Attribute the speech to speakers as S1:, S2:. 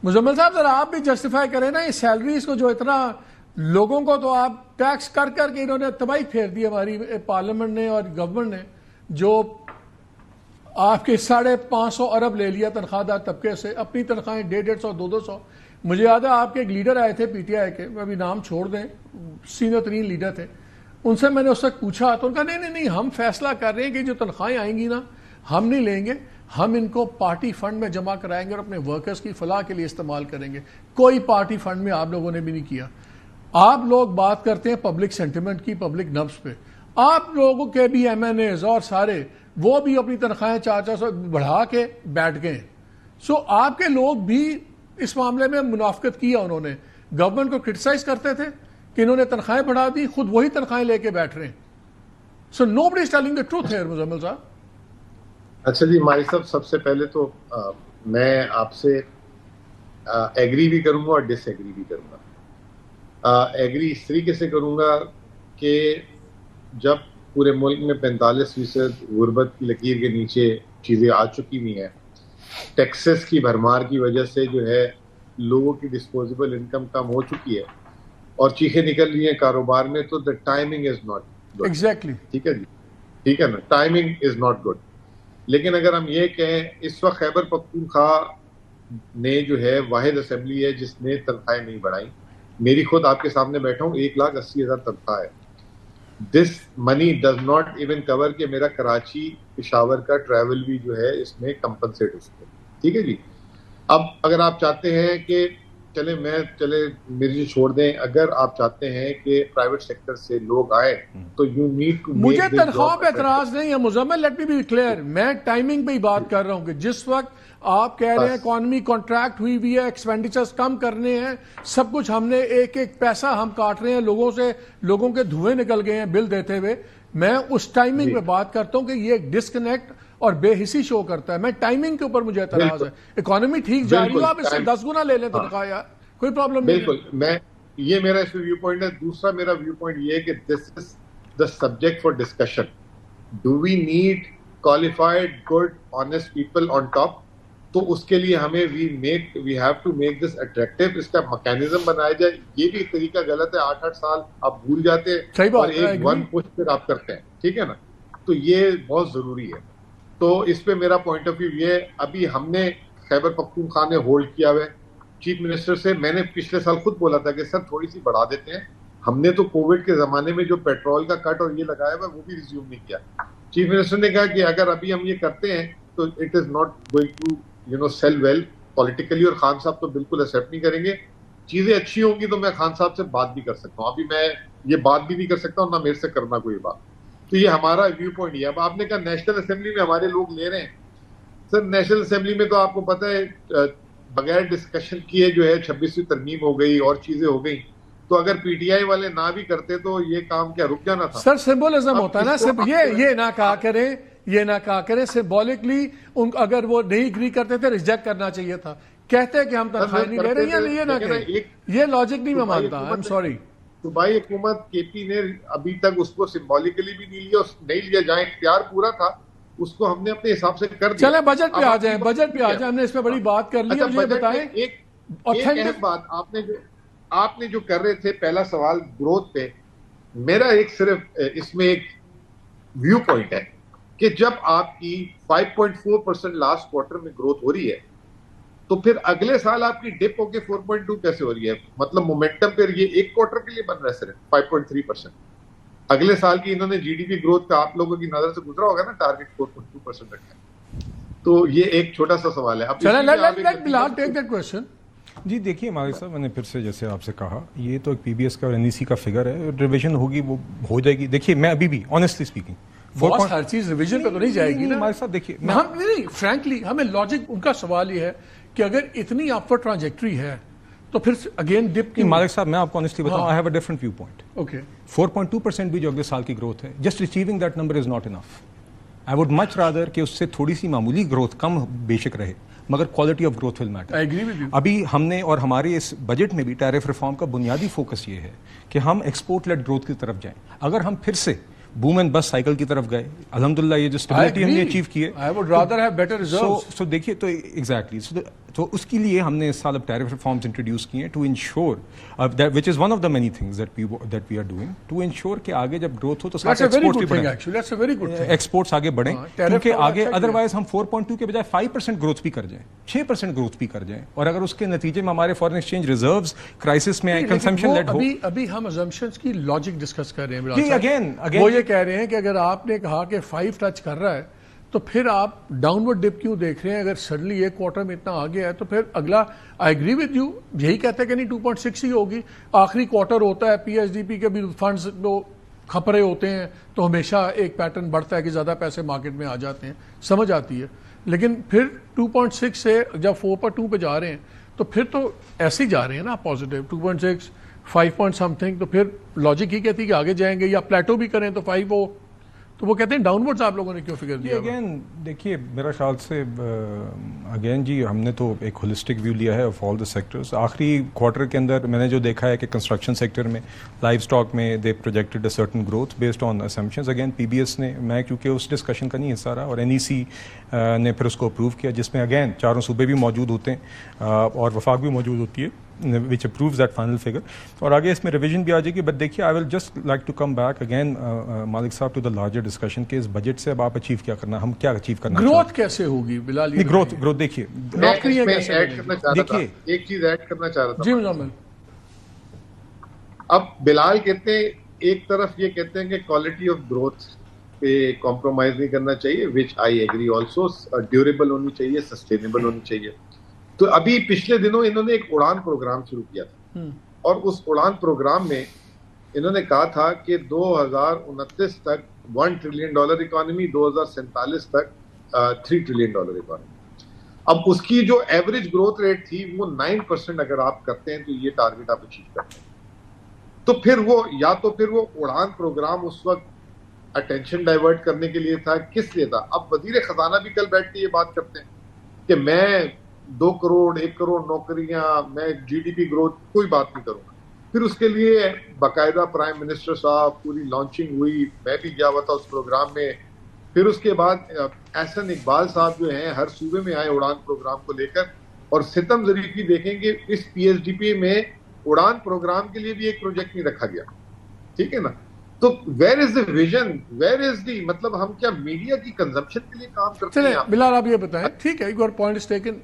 S1: مزمل صاحب ذرا آپ بھی جسٹیفائی کریں نا یہ سیلریز کو، جو اتنا لوگوں کو تو آپ ٹیکس کر کے انہوں نے تباہی پھیر دی ہماری پارلیمنٹ نے اور گورنمنٹ نے، جو آپ کے 550 ارب لے لیا تنخواہ دار طبقے سے، اپنی تنخواہیں 150 200 مجھے یاد ہے آپ کے ایک لیڈر آئے تھے پی ٹی آئی کے، میں ابھی نام چھوڑ دیں، سینئر ترین لیڈر تھے، ان سے میں نے اس وقت پوچھا تو ان کا نہیں ہم فیصلہ کر رہے ہیں کہ جو تنخواہیں آئیں گی نا ہم نہیں لیں گے، ہم ان کو پارٹی فنڈ میں جمع کرائیں گے اور اپنے ورکرز کی فلاح کے لیے استعمال کریں گے۔ کوئی پارٹی فنڈ میں آپ لوگوں نے بھی نہیں کیا۔ آپ لوگ بات کرتے ہیں پبلک سینٹیمنٹ کی، پبلک نبض پہ، آپ لوگوں کے بھی ایم این ایز اور سارے وہ بھی اپنی تنخواہیں 400 بڑھا کے بیٹھ گئے۔ سو آپ کے لوگ بھی اس معاملے میں منافقت کیا، انہوں نے گورنمنٹ کو کرٹیسائز کرتے تھے کہ انہوں نے تنخواہیں بڑھا دی، خود وہی تنخواہیں لے کے بیٹھ رہے ہیں۔ So nobody is telling the truth here Muzammil sahab.
S2: اچھا جی مائی صاحب، سب سے پہلے تو میں آپ سے ایگری بھی کروں گا اور ڈس ایگری بھی کروں گا۔ ایگری اس طریقے سے کروں گا کہ جب پورے ملک میں 45% غربت کی لکیر کے نیچے چیزیں آ چکی ہوئی ہیں، ٹیکسز کی بھرمار کی وجہ سے جو ہے لوگوں کی ڈسپوزیبل انکم کم ہو چکی ہے اور چیخیں نکل رہی ہیں کاروبار میں، تو the timing is not good.
S1: Exactly,
S2: ٹھیک ہے جی، ٹھیک ہے نا، ٹائمنگ از ناٹ گڈ۔ لیکن اگر ہم یہ کہیں اس وقت خیبر پختونخوا نے جو ہے واحد اسمبلی ہے جس نے تنخواہیں نہیں بڑھائی، میری خود آپ کے سامنے بیٹھا ہوں 1,80,000 تنخواہ ہے۔ دس منی ڈز ناٹ ایون کور کہ میرا کراچی پشاور کا ٹریول بھی جو ہے اس میں کمپنسیٹ اس کو، ٹھیک ہے جی۔ اب اگر آپ چاہتے ہیں کہ چلے میری چھوڑ دیں، اگر آپ چاہتے ہیں کہ پرائیویٹ سیکٹر سے لوگ آئے تو یو نیڈ ٹو،
S1: مجھے تنخواہ پہ اعتراض نہیں ہے Muzammil, let me be clear, میں ٹائمنگ پہ ہی بات کر رہا ہوں کہ جس وقت آپ کہہ رہے ہیں اکانومی کانٹریکٹ ہوئی بھی ہے، ایکسپینڈیچرز کم کرنے ہیں، سب کچھ ہم نے ایک ایک پیسہ ہم کاٹ رہے ہیں لوگوں سے، لوگوں کے دھوئیں نکل گئے ہیں بل دیتے ہوئے، میں اس ٹائمنگ پہ بات کرتا ہوں کہ یہ ایک ڈسکنیکٹ اور بے حسی شو کرتا ہے۔ میں ٹائمنگ کے اوپر مجھے اعتراض ہے۔ اکانومی ٹھیک جا رہی ہو، آپ اس سے 10 گنا لے لیں تنخواہ یار، کوئی پرابلم نہیں ہے۔
S2: بالکل، یہ میرا اس ویو پوائنٹ ہے۔ دوسرا میرا ویو پوائنٹ یہ ہے کہ this is the subject for discussion. Do we need qualified good honest people on top؟ تو اس کے لیے ہمیں we have to make this attractive، اس کا میکینزم بنایا جائے۔ یہ بھی ایک طریقہ غلط ہے، 8 سال آپ بھول جاتے ہیں اور ایک ون پش پھر آپ کرتے ہیں، ٹھیک ہے نا، تو یہ بہت ضروری ہے۔ تو اس پہ میرا پوائنٹ آف ویو یہ ہے، ابھی ہم نے خیبر پختونخوا نے ہولڈ کیا ہوا ہے چیف منسٹر سے، میں نے پچھلے سال خود بولا تھا کہ سر تھوڑی سی بڑھا دیتے ہیں۔ ہم نے تو کووڈ کے زمانے میں جو پیٹرول کا کٹ اور یہ لگایا ہوا ہے وہ بھی ریزیوم نہیں کیا۔ چیف منسٹر نے کہا کہ اگر ابھی ہم یہ کرتے ہیں تو it is not going to sell well politically, اور خان صاحب تو بالکل ایکسیپٹ نہیں کریں گے۔ چیزیں اچھی ہوں گی تو میں خان صاحب سے بات بھی کر سکتا ہوں، ابھی میں یہ بات بھی نہیں کر سکتا اور نہ میرے سے کرنا کوئی بات۔ تو یہ ہمارا ویو پوائنٹ ہے۔ اب آپ نے کہا نیشنل اسمبلی میں ہمارے لوگ لے رہے ہیں، سر نیشنل اسمبلی میں تو آپ کو پتہ ہے بغیر ڈسکشن کیے جو ہے 26ویں ترمیم ہو گئی اور چیزیں ہو گئی، تو اگر پی ٹی آئی والے نہ بھی کرتے تو یہ کام کیا رک جانا تھا؟
S1: سر سمبولزم ہوتا ہے نا، یہ نہ کہا کریں سمبولکلی، اگر وہ نہیں اگری کرتے تھے ریجیکٹ کرنا چاہیے تھا، کہتے کہ ہم تنخواہ نہیں لے رہے ہیں، یہ نہ کہیں، یہ لاجک نہیں میں مانتا، آئی ایم سوری۔
S2: صوبائی حکومت کے پی نے ابھی تک اس کو سمبولکلی بھی نہیں لیا، نہیں لیا جائے، اختیار پورا تھا، اس کو ہم نے اپنے حساب سے کر دیا۔
S1: چلیں بجٹ پہ آ جائیں، ہم نے اس پہ بڑی بات کر لی ہے، مجھے بتائیں
S2: ایک اہم بات آپ نے جو کر رہے تھے، پہلا سوال گروتھ پہ، میرا ایک صرف اس میں ایک ویو پوائنٹ ہے کہ جب آپ کی 5.4% لاسٹ کوارٹر میں گروتھ ہو رہی ہے تو پھر اگلے سال آپ کی ڈپ ہو کے 4.2 کیسے ہو رہی ہے؟ مطلب مومنٹم پہ یہ ایک کوارٹر کے لیے بن رہا ہے صرف 5.3%۔ اگلے سال کی انہوں نے جی ڈی پی گروتھ کا آپ لوگوں کی نظر سے گزرا ہوگا نا، ٹارگٹ 4.2% رکھا ہے۔ تو یہ ایک چھوٹا سا سوال ہے۔
S3: جی دیکھیے مالک صاحب، میں نے پھر سے جیسے آپ سے کہا، یہ تو ایک پی بی ایس کا اور این ای سی کا فگر ہے، ریویژن ہوگی وہ ہو جائے گی۔ دیکھیے میں ابھی بھی آنیسٹلی اسپیکنگ
S1: ہر چیز ریویژن پہ تو نہیں جائے گی نا
S3: مالک صاحب۔ دیکھیے
S1: نہیں، فرینکلی ہمیں لاجک ان کا سوال یہ ہے کہ اگر اتنی اپورڈ ٹرانجیکٹری ہے تو پھر اگین ڈپ کی۔
S3: مالک صاحب میں آپ کو آنیسٹلی بتاؤں، I have a different view point.
S1: Okay,
S3: 4.2% بھی جو اگلے سال کی گروتھ ہے، just reaching that number is not enough. I would much rather کہ اس سے تھوڑی سی معمولی گروتھ کم بے شک رہے، مگر quality of growth will matter. ابھی ہم نے اور ہمارے اس بجٹ میں بھی ٹیرف ریفارم کا بنیادی فوکس یہ ہے کہ ہم ایکسپورٹ لیڈ گروتھ کی طرف جائیں۔ اگر ہم پھر سے بوم اینڈ بس سائیکل کی طرف گئے، الحمدللہ یہ جو اسٹیبلٹی ہم نے اچیو کی ہے،
S1: I would rather have better reserves۔
S3: سو دیکھیے تو ایگزیکٹلی تو اس کے لیے ہم نے اس سال اب ٹیرف ریفارمز انٹروڈیوس کیے ہیں to ensure which is one of the many things that we are doing to ensure کہ آگے جب گروتھ ہو تو ایکسپورٹس آگے بڑھیں, کیونکہ آگے ادروائز ہم 4.2 کے بجائے 5% گروتھ بھی کر جائیں, 6% گروتھ بھی کر جائیں, اور اگر اس کے نتیجے میں ہمارے فارن ایکسچینج ریزروز کرائسس میں کنزمپشن لیڈ ہو.
S1: ابھی ہم اسمپشنز کی لاجک ڈسکس کر رہے ہیں.
S3: اگین
S1: وہ یہ کہہ رہے ہیں کہ اگر آپ نے کہا کہ 5 ٹچ کر رہا ہے تو پھر آپ ڈاؤن ورڈ ڈپ کیوں دیکھ رہے ہیں؟ اگر سڈنلی ایک کوارٹر میں اتنا آ گیا ہے تو پھر اگلا, آئی ایگری ود یو, یہی کہتے ہیں کہ نہیں 2.6 ہی ہوگی. آخری کوارٹر ہوتا ہے, پی ایس ڈی پی کے بھی فنڈز کھپرے ہوتے ہیں تو ہمیشہ ایک پیٹرن بڑھتا ہے کہ زیادہ پیسے مارکیٹ میں آ جاتے ہیں, سمجھ آتی ہے. لیکن پھر 2.6 سے جب 4.2 پہ جا رہے ہیں تو پھر تو ایسے ہی جا رہے ہیں نا پازیٹیو. 2.6 5 پوائنٹ سم تھنگ, تو پھر لاجک ہی کہتی ہے کہ آگے جائیں گے, یا پلیٹو بھی کریں تو 5 ہو, تو وہ کہتے ہیں ڈاؤن ورڈز آپ لوگوں نے کیوں فکر دیا؟
S3: اگین دیکھیے میرا خیال سے اگین جی ہم نے تو ایک ہولسٹک ویو لیا ہے آف آل دا سیکٹرز. آخری کوارٹر کے اندر میں نے جو دیکھا ہے کہ کنسٹرکشن سیکٹر میں, لائف اسٹاک میں they projected a certain growth based on assumptions. Again P B S نے, میں کیونکہ اس ڈسکشن کا نہیں حصہ رہا, اور این ای سی نے پھر اس کو اپروو کیا, جس میں اگین چاروں صوبے بھی موجود ہوتے ہیں اور وفاق بھی موجود ہوتی ہے, which approves that final figure. اور آگے اس میں ریویژن بھی آ جائے گی. بٹ دیکھیے I will just like to come back again Malik sahab to the larger discussion کہ اس بجٹ سے اب آپ اچیو کیا کرنا, ہم کیا اچیو کرنا,
S1: گروتھ کیسے ہوگی بلال؟
S3: گروتھ دیکھیے
S1: نوکریاں کیسے
S2: دیکھیے ایک چیز ایڈ کرنا چاہ رہا تھا
S1: جی مزمل.
S2: اب بلال کہتے ہیں ایک طرف یہ کہتے ہیں کہ کوالٹی آف گروتھ پہ کمپرومائز نہیں کرنا چاہیے, وچ آئی ایگری آلسو, ڈیوریبل ہونی چاہیے, سسٹینیبل ہونی چاہیے. تو ابھی پچھلے دنوں انہوں نے ایک اڑان پروگرام شروع کیا تھا, اور اس اڑان پروگرام میں انہوں نے کہا تھا کہ 2029 تک $1 ٹریلین اکانومی, 2047 تک $3 ٹریلین اکانومی. اب اس کی جو ایوریج گروتھ ریٹ تھی وہ 9% اگر آپ کرتے ہیں تو یہ ٹارگٹ آپ اچیو کرتے ہیں. تو پھر وہ یا تو پھر وہ اڑان پروگرام اس وقت اٹینشن ڈائیورٹ کرنے کے لیے تھا, کس لیے تھا؟ اب وزیر خزانہ بھی کل بیٹھ کے یہ بات کرتے ہیں کہ میں 2 کروڑ 1 کروڑ نوکریاں, میں جی ڈی پی گروتھ کوئی بات نہیں کروں گا. پھر اس کے لیے باقاعدہ پرائم منسٹر صاحب پوری لانچنگ ہوئی, میں بھی گیا ہوا تھا اس پروگرام میں. پھر اس کے بعد احسن اقبال صاحب جو ہیں ہر صوبے میں آئے اڑان پروگرام کو لے کر, اور ستم ظریف بھی دیکھیں گے اس پی ایس ڈی پی میں اڑان پروگرام کے لیے بھی ایک پروجیکٹ نہیں رکھا گیا. ٹھیک ہے نا؟ تو where is the vision, where is the, مطلب ہم کیا میڈیا کی کنزمپشن کے لیے کام کرتے ہیں؟
S1: بلال آپ یہ بتائیں, ٹھیک ہے, یور پوائنٹ از ٹیکن,